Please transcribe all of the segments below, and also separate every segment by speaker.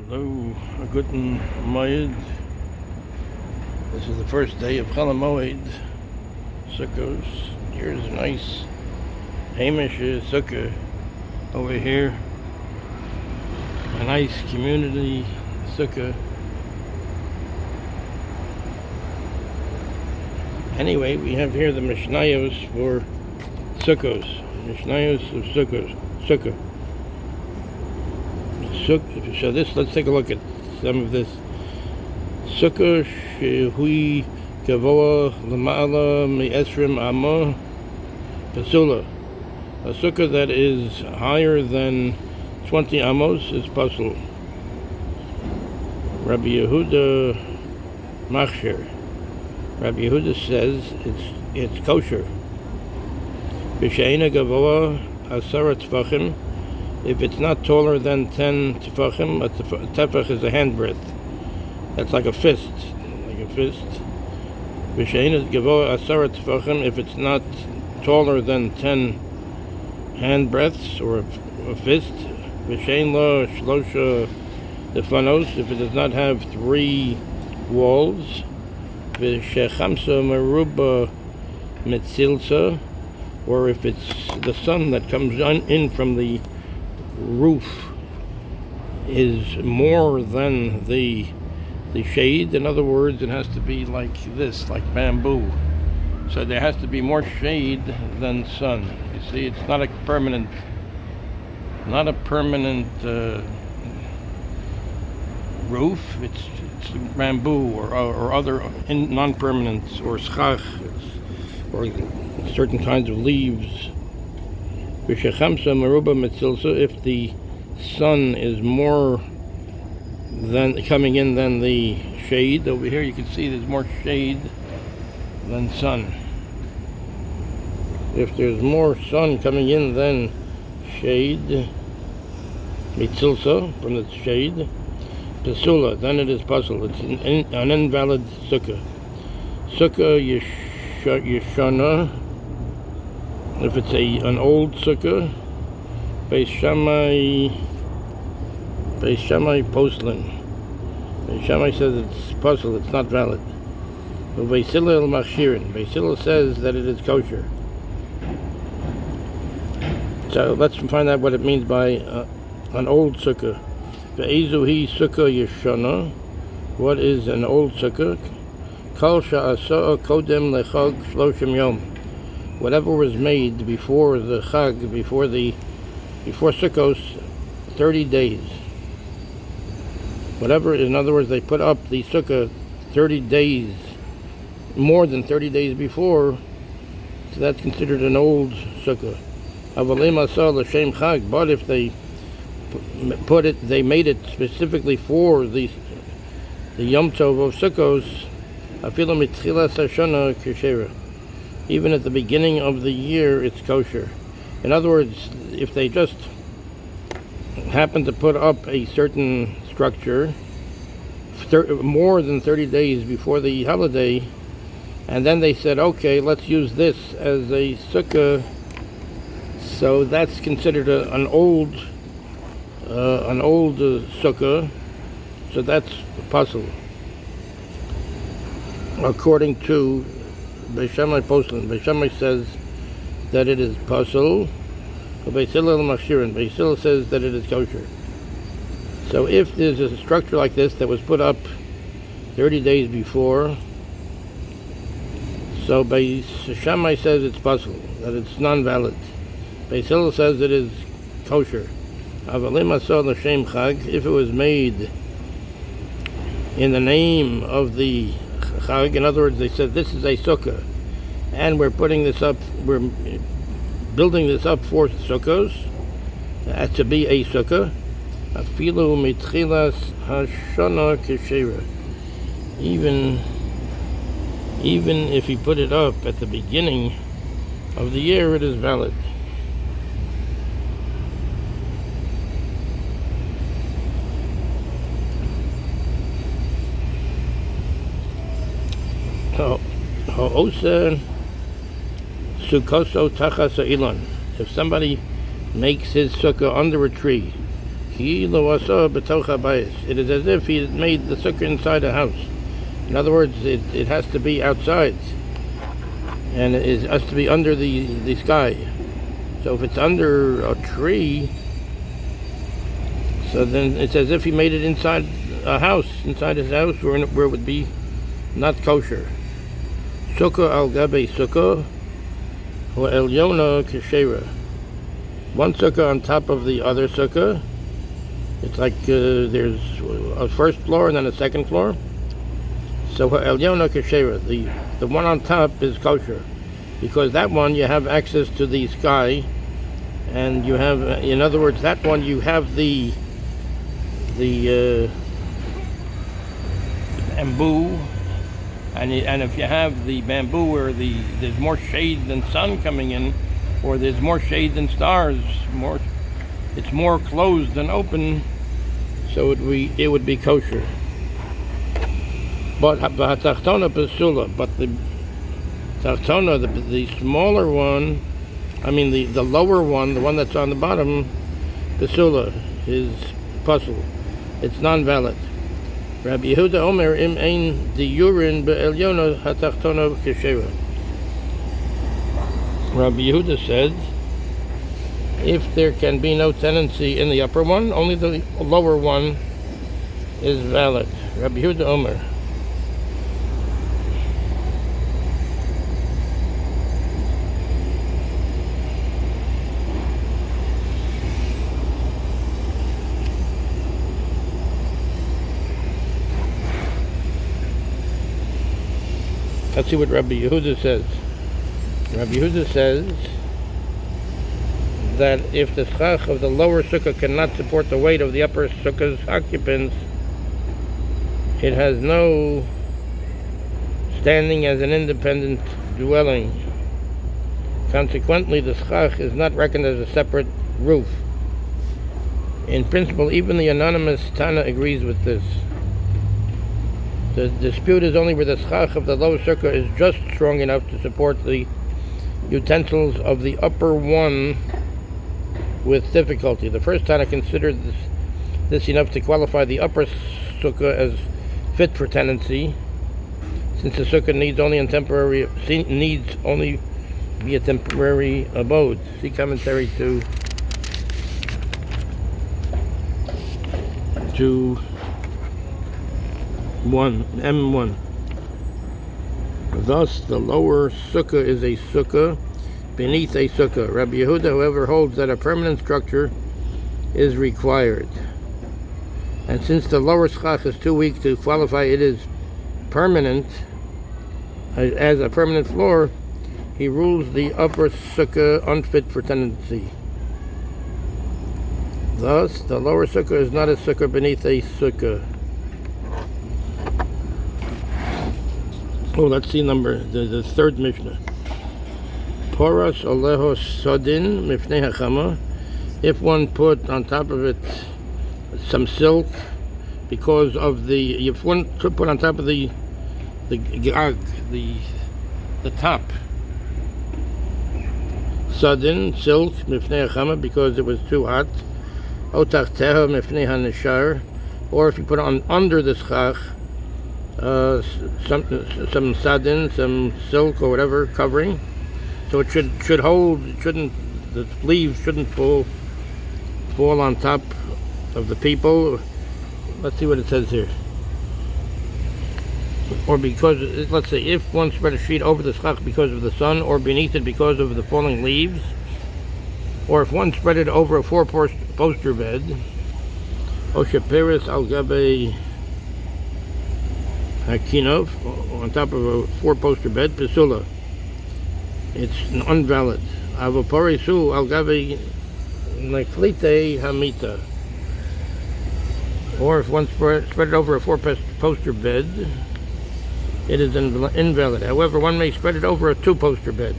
Speaker 1: Hello, a guten Moed. This is the first day of Chol Moed Sukkos. Here's a nice Heimeshe Sukkah over here. A nice community Sukkah. Anyway, we have here the Mishnayos for Sukkos. Mishnayos of Sukkah. So let's take a look at some of this. Sukkah shehui gavoa lamala me'esrim amma pasula. A sukkah that is higher than 20 amos is pasul. Rabbi Yehuda machshir. Rabbi Yehuda says it's kosher. B'she'ena gavoa asara tefachim. If it's not taller than 10 tefachim, a tefach is a handbreadth. That's like a fist. V'she'ena gavoa asara tefachim. If it's not taller than 10 handbreadths or a fist. V'she'en lo shlosha lefanos. If it does not have 3 walls. V'shechamsa meruba metzilsa. Or if it's the sun that comes in from the roof is more than the shade. In other words, it has to be like this, like bamboo. So there has to be more shade than sun. You see, it's not a permanent roof. It's bamboo or other non-permanent or schach or certain kinds of leaves. If the sun is more than coming in than the shade, over here you can see there's more shade than sun. If there's more sun coming in than shade, mitzilsa, from the shade, pasula, then it is pasul. It's an invalid sukkah. Sukkah yeshana. If it's an old sukkah, Beis Shammai Postlin. Beis Shammai says it's pasul, it's not valid. But Beis Hillel Machshirin. Beis Hillel says that it is kosher. So let's find out what it means by an old sukkah. Ve'ezuhi sukkah yeshana. What is an old sukkah? Kol sha'asa kodem lechag shloshim yom. Whatever was made before the Chag, before Sukkos, 30 days. Whatever, in other words, they put up the Sukkah 30 days, more than 30 days before, so that's considered an old Sukkah. Avalim asal l'shem Chag, but if they they made it specifically for the Yom Tov of Sukkos, afilu mitchilas hashana keshera. Even at the beginning of the year, it's kosher. In other words, if they just happen to put up a certain structure more than 30 days before the holiday, and then they said, okay, let's use this as a sukkah, so that's considered an old sukkah, so that's pasul. According to Beis Shammai Postlin. Beis Shammai says that it is pasul. Beis Hillel Machshirin. Beis Hillel says that it is kosher. So if there's a structure like this that was put up 30 days before, so Beis Shammai says it's pasul, that it's non-valid. Beis Hillel says it is kosher. Avalim asal l'shem Chag, if it was made in the name of the Chag, in other words, they said this is a sukkah, and we're building this up for sukkos, to be a sukkah. Afilu mitchilas hashana keshera. Even if he put it up at the beginning of the year, it is valid. If somebody makes his sukkah under a tree, It is as if he made the sukkah inside a house. In other words, it has to be outside, and it has to be under the sky. So if it's under a tree, so then it's as if he made it inside a house, inside his house, where it would be not kosher. Sukkah al gabe sukkah, or elyona keshera. One sukkah on top of the other sukkah. It's like there's a first floor and then a second floor. So elyona keshera, the one on top is kosher, because that one you have access to the sky, and you have, in other words, that one you have the bamboo, and if you have the bamboo where there's more shade than sun coming in, or there's more shade than stars, it's more closed than open, so it would be kosher. But hatachtona pesula, but the tachtona, the smaller one, I mean the lower one, the one that's on the bottom, pesula, is puzzle. It's non-valid. Rabbi Yehuda Omer im ein diyurin be'elyona hatachtona keshera. Rabbi Yehuda said, if there can be no tenancy in the upper one, only the lower one is valid. Rabbi Yehuda Omer. Let's see what Rabbi Yehuda says. Rabbi Yehuda says that if the schach of the lower sukkah cannot support the weight of the upper sukkah's occupants, it has no standing as an independent dwelling. Consequently, the schach is not reckoned as a separate roof. In principle, even the anonymous Tana agrees with this. The dispute is only where the schach of the lower sukkah is just strong enough to support the utensils of the upper one with difficulty. The first Tana considered this enough to qualify the upper sukkah as fit for tenancy, since the sukkah needs only be a temporary abode. See commentary to M1. Thus, the lower sukkah is a sukkah beneath a sukkah. Rabbi Yehuda, however, holds that a permanent structure is required. And since the lower schach is too weak to qualify it as permanent, as a permanent floor, he rules the upper sukkah unfit for tenancy. Thus, the lower sukkah is not a sukkah beneath a sukkah. Oh, let's see the third Mishnah. Poras oleho sodin mifnei hachama. If one put on top of it some silk, because of if one put on top of the top, sodin, silk, mifnei hachama, because it was too hot. Otachteha mifnei hanishar, or if you put on under the schach, some sadin, some silk or whatever covering, so it should hold. The leaves shouldn't fall on top of the people. Let's see what it says here. Or because, let's say, if one spread a sheet over the schach because of the sun, or beneath it because of the falling leaves, or if one spread it over a four-poster bed, Osheperis al gabe Hakinov, on top of a four-poster bed, Pesula, it's invalid. Avoporisu al gabe Neklite Hamita, or if one spread it over a four-poster bed, it is invalid. However, one may spread it over a two-poster bed.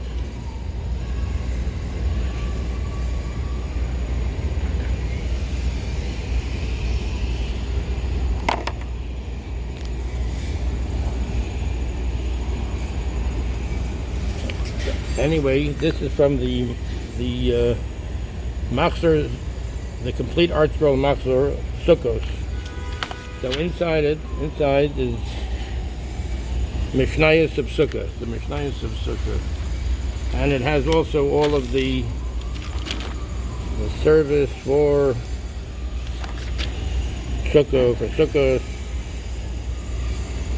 Speaker 1: Anyway, this is from the Machzor the complete art scroll Machzor Sukkos. So inside is Mishnayos Sukkah, the Mishnayos Sukkah, and it has also all of the service for Sukkah,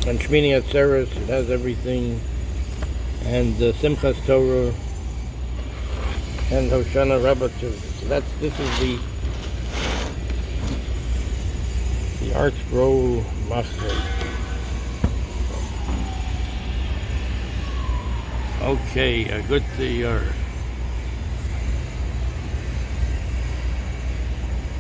Speaker 1: and Shmini Atzeres. It has everything, and the Simchas Torah and Hoshana Rabbah too. So this is the art scroll Machzor. Okay, good to